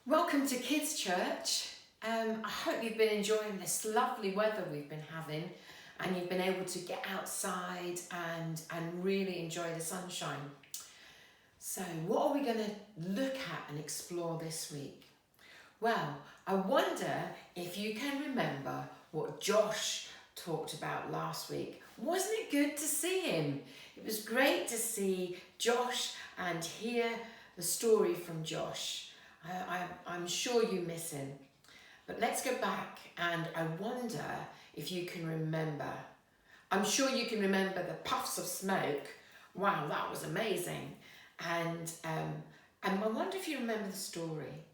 Welcome to Kids Church. I hope you've been enjoying this lovely weather we've been having and you've been able to get outside and really enjoy the sunshine. So what are we going to look at and explore this week? Well, I wonder if you can remember what Josh talked about last week. Wasn't it good to see him? It was great to see Josh and hear the story from Josh. I'm sure you miss him. But let's go back and I wonder if you can remember. I'm sure you can remember the puffs of smoke. Wow, that was amazing. And I wonder if you remember the story.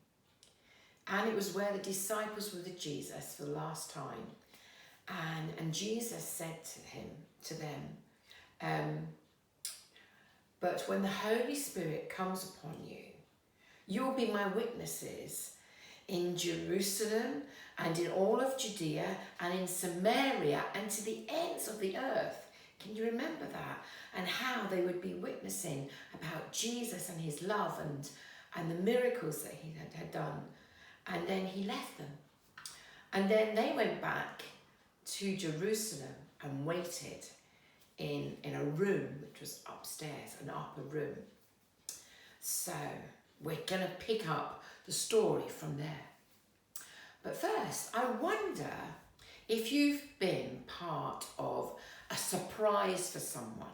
And it was where the disciples were with Jesus for the last time. And Jesus said to them, but when the Holy Spirit comes upon you, you'll be my witnesses in Jerusalem and in all of Judea and in Samaria and to the ends of the earth. Can you remember that? And how they would be witnessing about Jesus and his love and the miracles that he had done. And then he left them. And then they went back to Jerusalem and waited in a room which was upstairs, an upper room. So we're going to pick up the story from there. But first, I wonder if you've been part of a surprise for someone,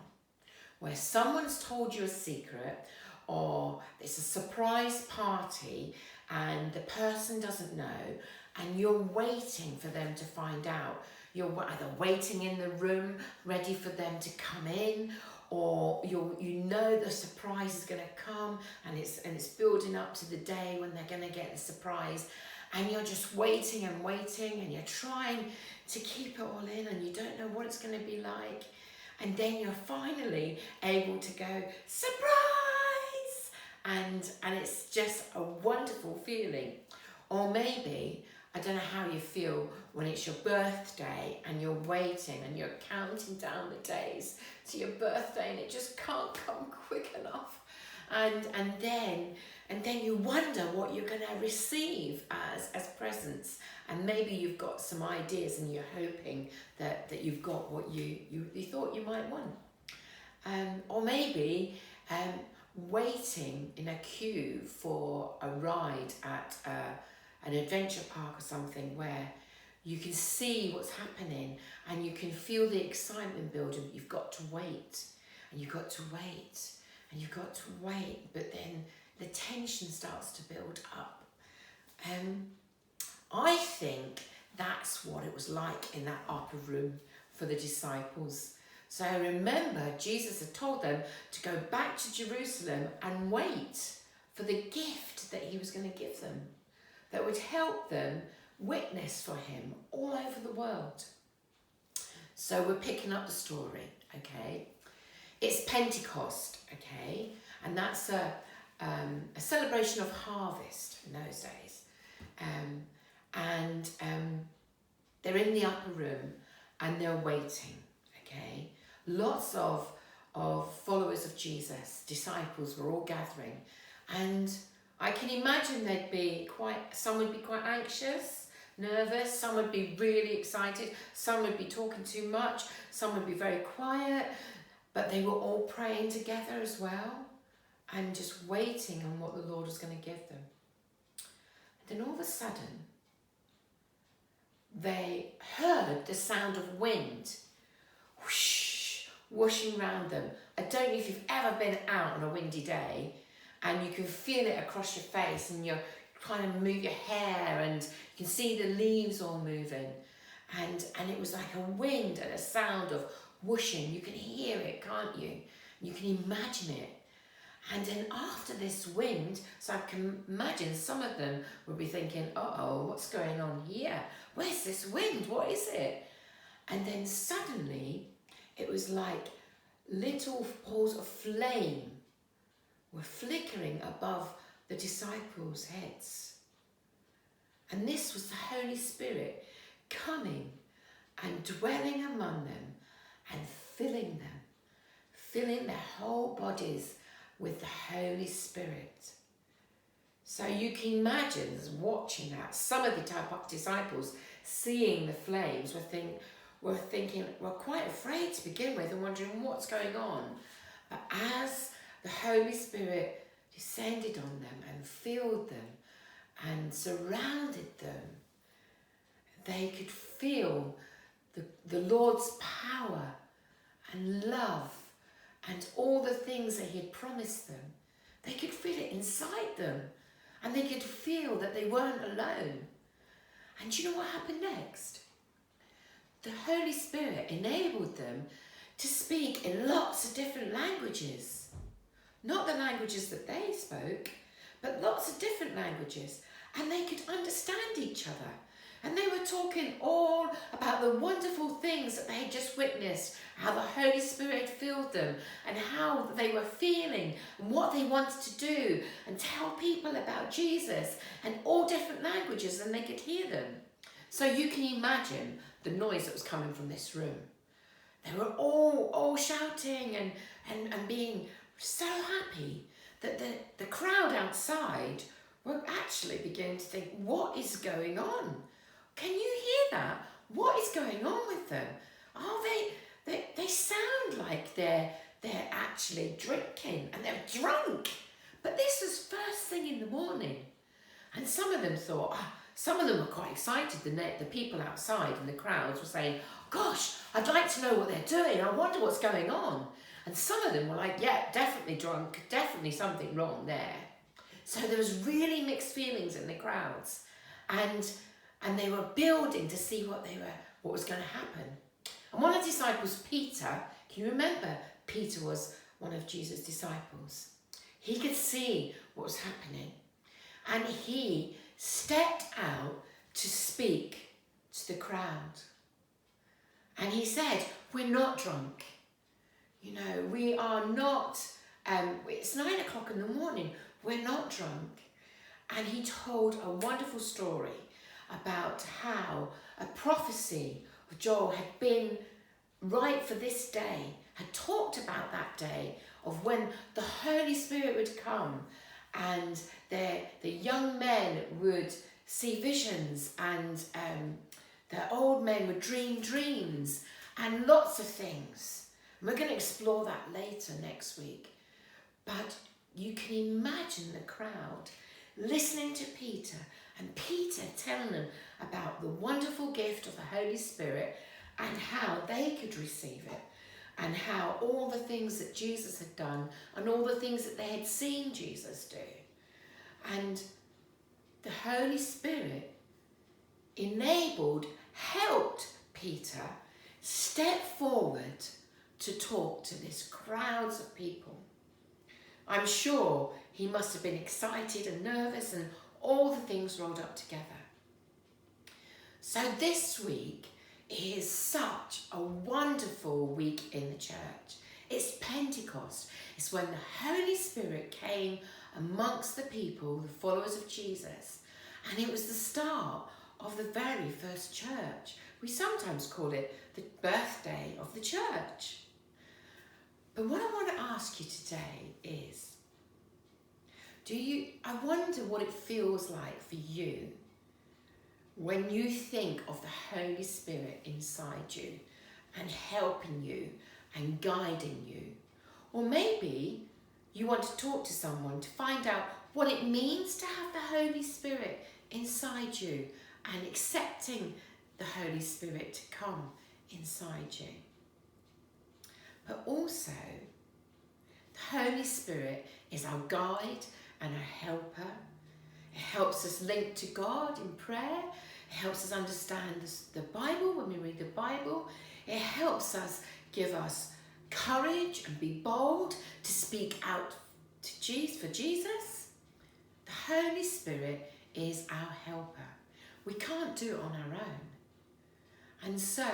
where someone's told you a secret or it's a surprise party and the person doesn't know and you're waiting for them to find out. You're either waiting in the room, ready for them to come in, or you know the surprise is going to come and it's building up to the day when they're going to get the surprise, and you're just waiting and you're trying to keep it all in and you don't know what it's going to be like, and then you're finally able to go surprise, and it's just a wonderful feeling. Or maybe I don't know how you feel when it's your birthday and you're waiting and you're counting down the days to your birthday and it just can't come quick enough. And then you wonder what you're going to receive as presents. And maybe you've got some ideas and you're hoping that you've got what you thought you might want. Or maybe waiting in a queue for a ride at an adventure park or something where you can see what's happening and you can feel the excitement building. You've got to wait and you've got to wait and you've got to wait, but then the tension starts to build up. I think that's what it was like in that upper room for the disciples. So remember, Jesus had told them to go back to Jerusalem and wait for the gift that he was going to give them, that would help them witness for him all over the world. So we're picking up the story, okay? It's Pentecost, okay? And that's a celebration of harvest in those days. They're in the upper room and they're waiting, okay? Lots of followers of Jesus, disciples, were all gathering, and I can imagine some would be quite anxious, nervous, some would be really excited, some would be talking too much, some would be very quiet, but they were all praying together as well and just waiting on what the Lord was going to give them. And then all of a sudden, they heard the sound of wind whoosh, whooshing around them. I don't know if you've ever been out on a windy day and you can feel it across your face and you're trying to move your hair and you can see the leaves all moving. And it was like a wind and a sound of whooshing. You can hear it, can't you? You can imagine it. And then after this wind, so I can imagine some of them would be thinking, uh-oh, what's going on here? Where's this wind? What is it? And then suddenly it was like little balls of flame were flickering above the disciples' heads. And this was the Holy Spirit coming and dwelling among them and filling their whole bodies with the Holy Spirit. So you can imagine watching that. Some of the disciples, seeing the flames, were quite afraid to begin with and wondering what's going on. But as the Holy Spirit descended on them and filled them and surrounded them, they could feel the Lord's power and love and all the things that he had promised them. They could feel it inside them, and they could feel that they weren't alone. And do you know what happened next? The Holy Spirit enabled them to speak in lots of different languages. Not the languages that they spoke, but lots of different languages. And they could understand each other. And they were talking all about the wonderful things that they had just witnessed, how the Holy Spirit filled them, and how they were feeling, and what they wanted to do, and tell people about Jesus, and all different languages, and they could hear them. So you can imagine the noise that was coming from this room. They were all shouting and being so happy that the crowd outside were actually beginning to think, what is going on? Can you hear that? What is going on with them? Oh, they sound like they're actually drinking and they're drunk. But this was first thing in the morning. And some of them thought, some of them were quite excited. The people outside and the crowds were saying, gosh, I'd like to know what they're doing. I wonder what's going on. And some of them were like, yeah, definitely drunk, definitely something wrong there. So there was really mixed feelings in the crowds. And they were building to see what was going to happen. And one of the disciples, Peter, can you remember? Peter was one of Jesus' disciples. He could see what was happening. And he stepped out to speak to the crowd. And he said, we're not drunk. You know, we are not, it's 9 o'clock in the morning. We're not drunk. And he told a wonderful story about how a prophecy of Joel had been right for this day, had talked about that day of when the Holy Spirit would come and the young men would see visions and the old men would dream dreams and lots of things. And we're going to explore that later next week. But you can imagine the crowd listening to Peter, and Peter telling them about the wonderful gift of the Holy Spirit and how they could receive it, and how all the things that Jesus had done and all the things that they had seen Jesus do. And the Holy Spirit helped Peter step forward to talk to these crowds of people. I'm sure he must have been excited and nervous and all the things rolled up together. So this week is such a wonderful week in the church. It's Pentecost. It's when the Holy Spirit came amongst the people, the followers of Jesus. And it was the start of the very first church. We sometimes call it the birthday of the church. But what I want to ask you today is, I wonder what it feels like for you when you think of the Holy Spirit inside you and helping you and guiding you. Or maybe you want to talk to someone to find out what it means to have the Holy Spirit inside you and accepting the Holy Spirit to come inside you. But also, the Holy Spirit is our guide and our helper. It helps us link to God in prayer. It helps us understand the Bible when we read the Bible. It helps us, give us courage and be bold to speak out to Jesus, for Jesus. The Holy Spirit is our helper. We can't do it on our own. And so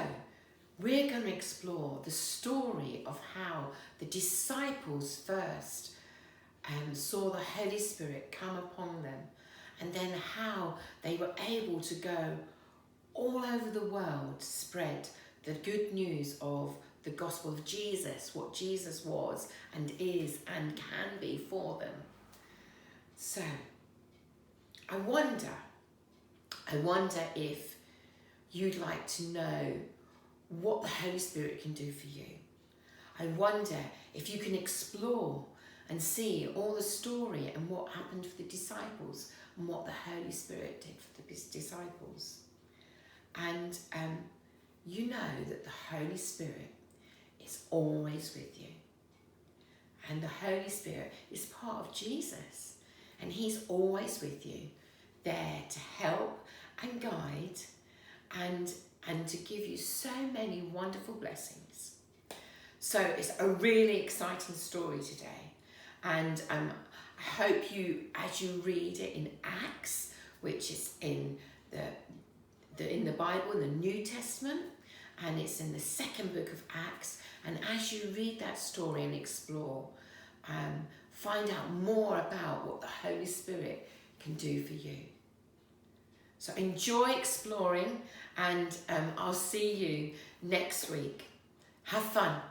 we're going to explore the story of how the disciples first saw the Holy Spirit come upon them, and then how they were able to go all over the world, spread the good news of the gospel of Jesus, what Jesus was and is and can be for them. So I wonder if you'd like to know what the Holy Spirit can do for you. I wonder if you can explore and see all the story and what happened for the disciples and what the Holy Spirit did for the disciples. And you know that the Holy Spirit is always with you. And the Holy Spirit is part of Jesus. And he's always with you, there to help and guide and to give you so many wonderful blessings. So it's a really exciting story today. And I hope you, as you read it in Acts, which is in the Bible, in the New Testament, and it's in the second book of Acts, and as you read that story and explore, find out more about what the Holy Spirit can do for you. So enjoy exploring, and I'll see you next week. Have fun.